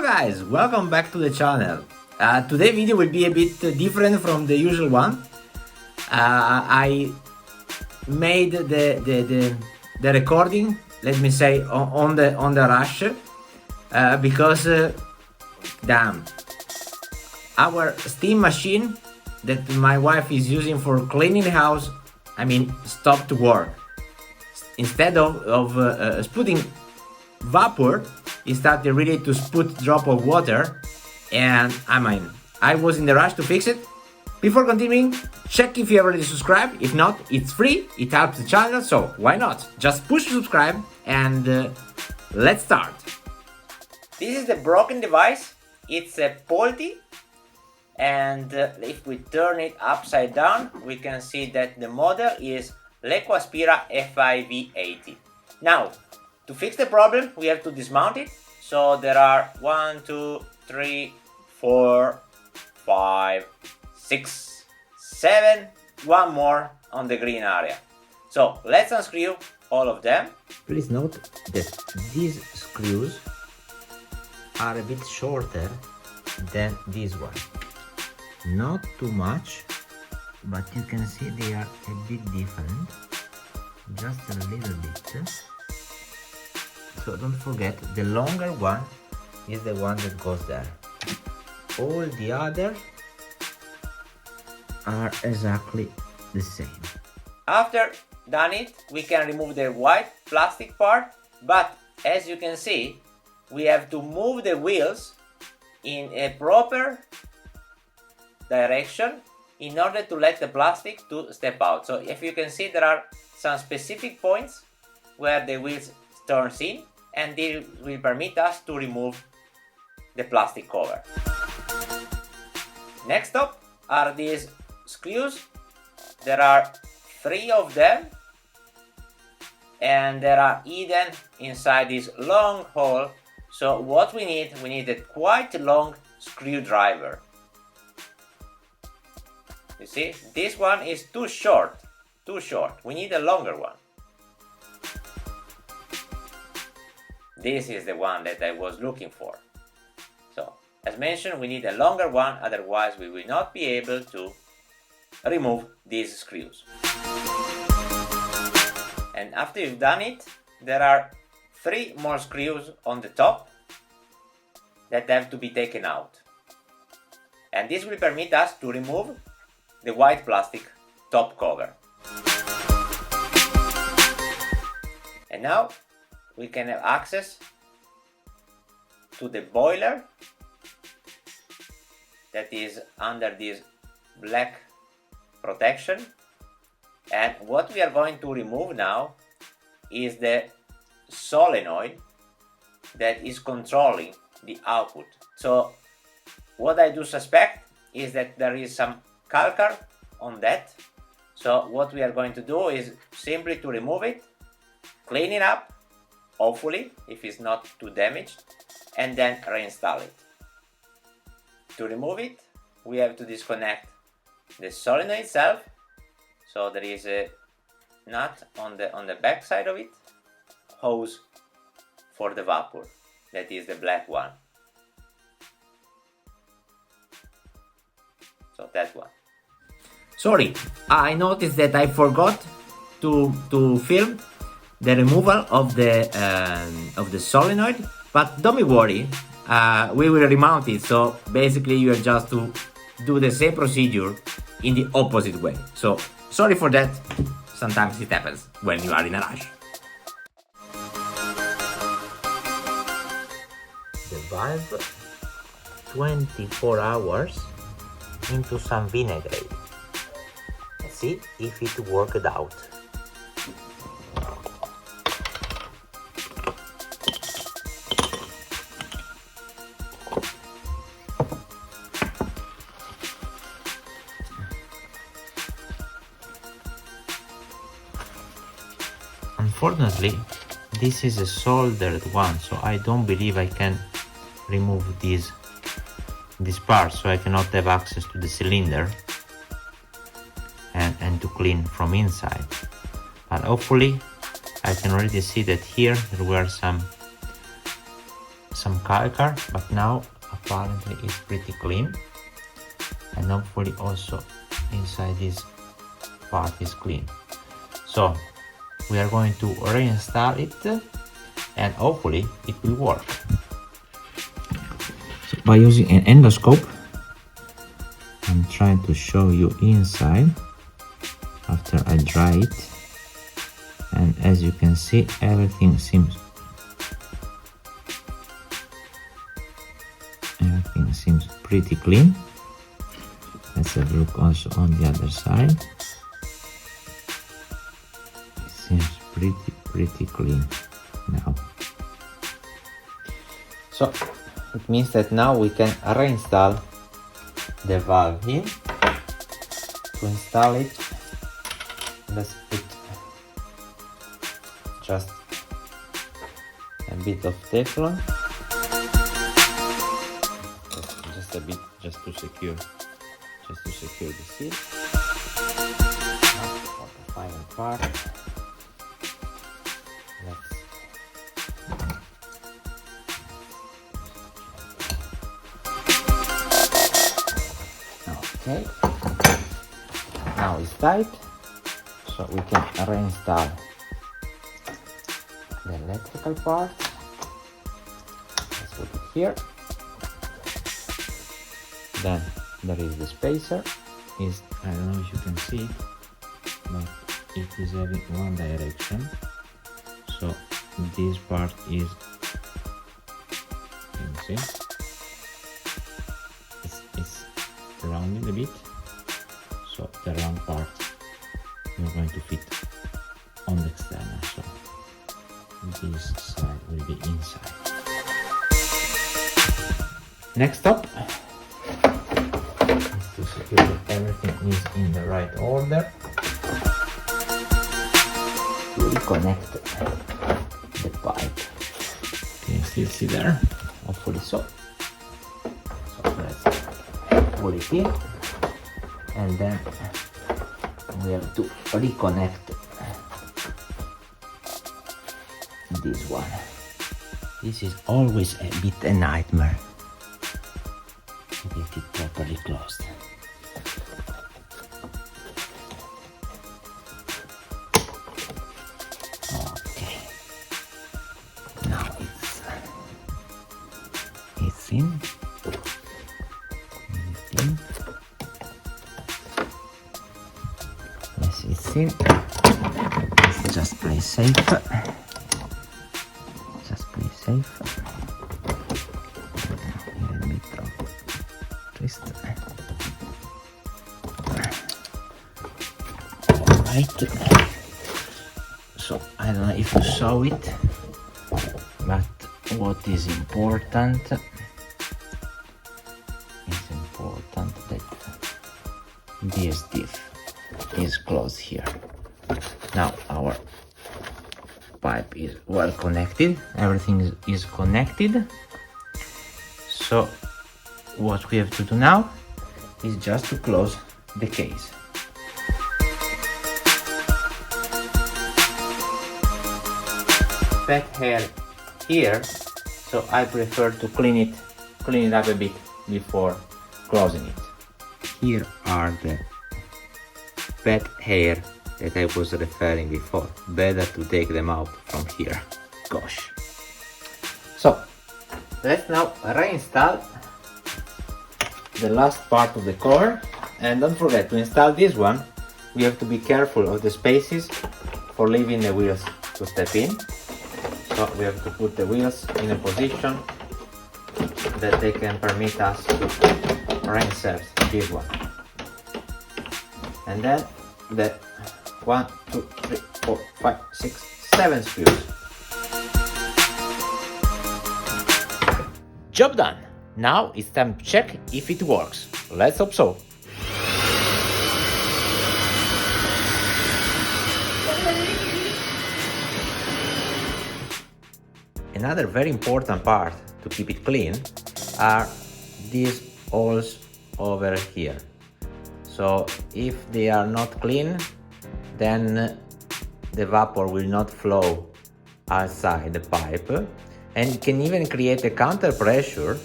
guys, welcome back to the channel. Today's video will be a bit different from the usual one. I made the recording, let me say, on the rush because damn, our steam machine that my wife is using for cleaning the house, stopped to work. Instead of spouting Vapour, it started really to spout drop of water, and I was in the rush to fix it. Before continuing, check if you already subscribed. If not, it's free, it helps the channel, so why not? Just push subscribe and let's start. This is the broken device. It's a Polti, and if we turn it upside down, we can see that the model is Lecoaspira FAV80. Now, to fix the problem, we have to dismount it. So there are 1, 2, 3, 4, 5, 6, 7, one more on the green area. So let's unscrew all of them. Please note that these screws are a bit shorter than this one. Not too much, but you can see they are a bit different, just a little bit. So don't forget, the longer one is the one that goes there. All the others are exactly the same. After done it, we can remove the white plastic part, but as you can see, we have to move the wheels in a proper direction in order to let the plastic to step out. So if you can see, there are some specific points where the wheels turns in, and this will permit us to remove the plastic cover. Next up are these screws. There are 3 of them, and they are hidden inside this long hole. So what we need a quite long screwdriver. You see, this one is too short. We need a longer one. This is the one that I was looking for. So, as mentioned, we need a longer one, otherwise we will not be able to remove these screws. And after you've done it, there are 3 more screws on the top that have to be taken out. And this will permit us to remove the white plastic top cover. And now we can have access to the boiler that is under this black protection. And what we are going to remove now is the solenoid that is controlling the output. So what I do suspect is that there is some calcar on that. So what we are going to do is simply to remove it, clean it up, hopefully, if it's not too damaged, and then reinstall it. To remove it, we have to disconnect the solenoid itself. So there is a nut on the back side of it, hose for the Vapour, that is the black one. So that one. Sorry, I noticed that I forgot to film the removal of the solenoid, but don't be worried, we will remount it. So basically you are just to do the same procedure in the opposite way. So sorry for that, sometimes it happens when you are in a rush. The valve 24 hours into some vinaigrette. Let's see if it worked out. Unfortunately, this is a soldered one, so I don't believe I can remove this part, so I cannot have access to the cylinder and to clean from inside. But hopefully I can already see that here there were some some calcar, but now apparently it's pretty clean, and hopefully also inside this part is clean. So we are going to reinstall it and hopefully it will work. So by using an endoscope, I'm trying to show you inside after I dry it, and as you can see, everything seems pretty clean. Let's have a look also on the other side. It seems pretty clean now. So it means that now we can reinstall the valve here. To install it, let's put just a bit of Teflon, just a bit, just to secure the seal. Now for the final part, okay, now it's tight, so we can reinstall the electrical part. Let's put it here. Then there is the spacer. I don't know if you can see it, but it is having one direction. So this part is, you can see, it's rounded a bit. So the round part we're going to fit on the external. So this side will be inside. Next up is to secure that everything is in the right order. To reconnect the pipe. Can you still see there? Hopefully so. So let's pull it in, and then we have to reconnect this one. This is always a bit a nightmare to get it properly closed. Okay, now it's in. Yes, it's in. Let's just play safe. Safe. Here a bit of twist. Alright. So I don't know if you saw it, but what is important that this diff is closed here. Now our pipe is well connected, everything is connected. So what we have to do now is just to close the case. Pet hair here, so I prefer to clean it up a bit before closing it. Here are the pet hair that I was referring before. Better to take them out from here. Gosh. So let's now reinstall the last part of the cover, and don't forget to install this one. We have to be careful of the spaces for leaving the wheels to step in. So we have to put the wheels in a position that they can permit us to reinsert this one. And then the 1, 2, 3, 4, 5, 6, 7 screws. Job done! Now it's time to check if it works. Let's hope so. Another very important part to keep it clean are these holes over here. So if they are not clean, then the vapor will not flow outside the pipe, and it can even create a counter pressure,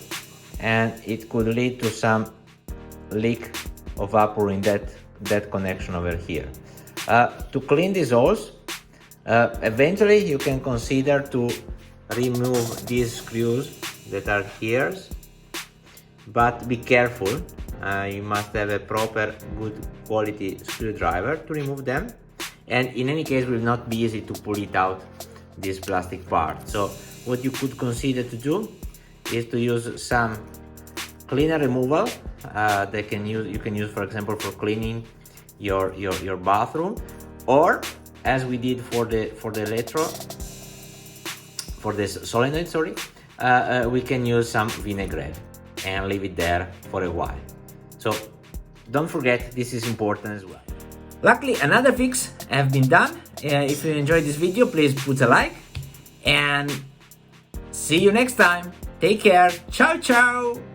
and it could lead to some leak of Vapour in that connection over here. To clean these holes, eventually you can consider to remove these screws that are here, but be careful. You must have a proper good quality screwdriver to remove them, and in any case it will not be easy to pull it out, this plastic part. So what you could consider to do is to use some cleaner removal you can use for example for cleaning your bathroom, or as we did for the solenoid, sorry, we can use some vinaigrette and leave it there for a while. So don't forget, this is important as well. Luckily, another fix have been done. If you enjoyed this video, please put a like, and see you next time. Take care. Ciao, ciao.